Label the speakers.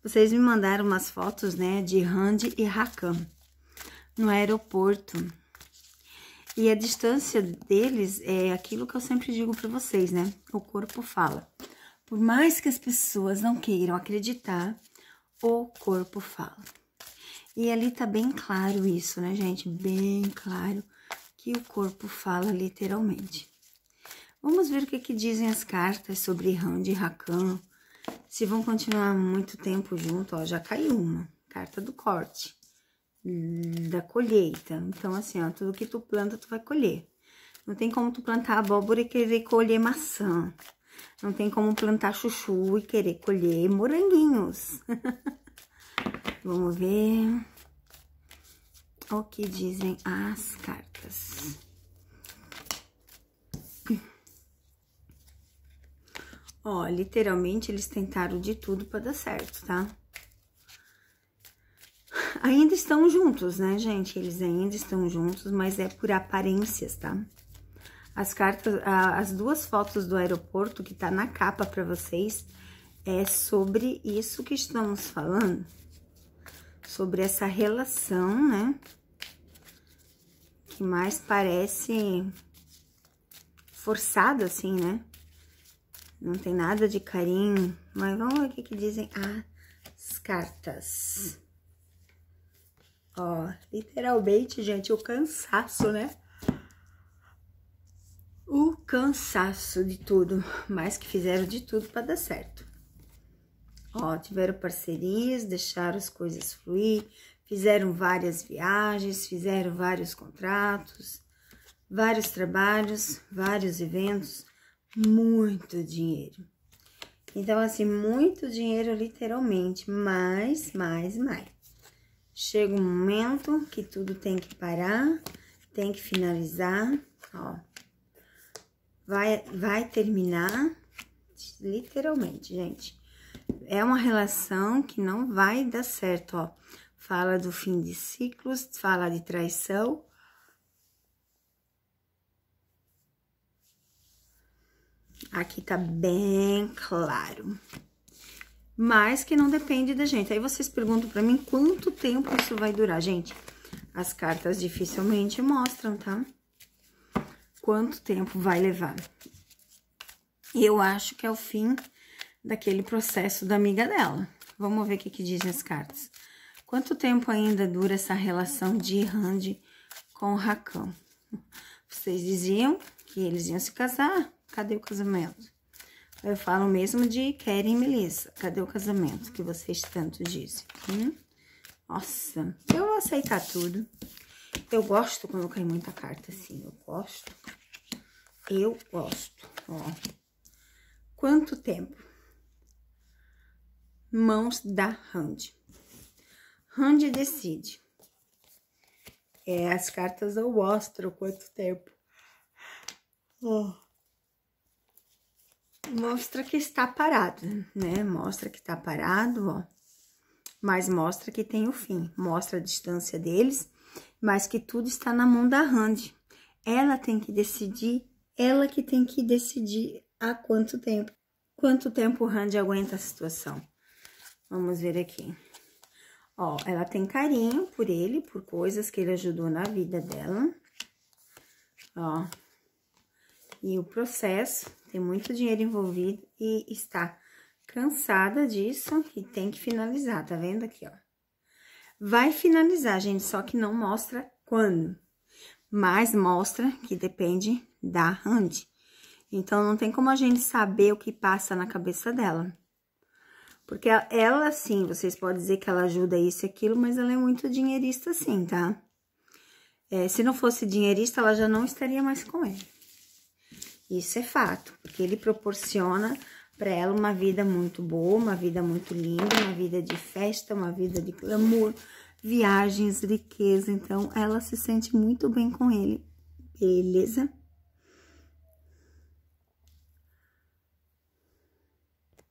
Speaker 1: Vocês me mandaram umas fotos, né, de Randy e Hakan no aeroporto. E a distância deles é aquilo que eu sempre digo pra vocês, né? O corpo fala. Por mais que as pessoas não queiram acreditar, o corpo fala. E ali tá bem claro isso, né, gente? Bem claro que o corpo fala literalmente. Vamos ver o que dizem as cartas sobre Randy e Hakan. Se vão continuar muito tempo junto, ó, já caiu uma. Carta do corte, da colheita. Então, assim, ó, tudo que tu planta, tu vai colher. Não tem como tu plantar abóbora e querer colher maçã. Não tem como plantar chuchu e querer colher moranguinhos. Vamos ver o que dizem as cartas. Ó, literalmente, eles tentaram de tudo pra dar certo, tá? Ainda estão juntos, né, gente? Eles ainda estão juntos, mas é por aparências, tá? As cartas, as duas fotos do aeroporto que tá na capa pra vocês, é sobre isso que estamos falando. Sobre essa relação, né? Que mais parece forçada, assim, né? Não tem nada de carinho, mas vamos ver o que dizem as cartas. Ó, literalmente, gente, o cansaço, né? O cansaço de tudo, mas que fizeram de tudo para dar certo. Ó, tiveram parcerias, deixaram as coisas fluir, fizeram várias viagens, fizeram vários contratos, vários trabalhos, vários eventos, muito dinheiro. Então, assim, muito dinheiro literalmente, mais. Chega um momento que tudo tem que parar, tem que finalizar, ó. Vai terminar, literalmente, gente. É uma relação que não vai dar certo, ó. Fala do fim de ciclos, fala de traição. Aqui tá bem claro. Mas que não depende da gente. Aí vocês perguntam pra mim quanto tempo isso vai durar. Gente, as cartas dificilmente mostram, tá? Quanto tempo vai levar. Eu acho que é o fim daquele processo da amiga dela. Vamos ver o que dizem as cartas. Quanto tempo ainda dura essa relação de Randy com o Hakan? Vocês diziam que eles iam se casar. Cadê o casamento? Eu falo mesmo de Keren e Melissa. Cadê o casamento que vocês tanto dizem? Nossa, eu vou aceitar tudo. Eu gosto quando cai muita carta assim. Eu gosto. Ó. Quanto tempo? Mãos da Randy. Randy decide. As cartas não mostram quanto tempo. Ó. Mostra que está parado, né? Mostra que está parado, ó. Mas mostra que tem o fim. Mostra a distância deles, mas que tudo está na mão da Randy. Ela tem que decidir, ela que tem que decidir há quanto tempo. Quanto tempo o Randy aguenta a situação. Vamos ver aqui. Ó, ela tem carinho por ele, por coisas que ele ajudou na vida dela. Ó. E o processo, tem muito dinheiro envolvido e está cansada disso e tem que finalizar, tá vendo aqui, ó? Vai finalizar, gente, só que não mostra quando. Mas mostra que depende da Randy. Então, não tem como a gente saber o que passa na cabeça dela. Porque ela, sim, vocês podem dizer que ela ajuda isso e aquilo, mas ela é muito dinheirista, sim, tá? Se não fosse dinheirista, ela já não estaria mais com ele. Isso é fato, porque ele proporciona para ela uma vida muito boa, uma vida muito linda, uma vida de festa, uma vida de glamour, viagens, riqueza. Então, ela se sente muito bem com ele, beleza?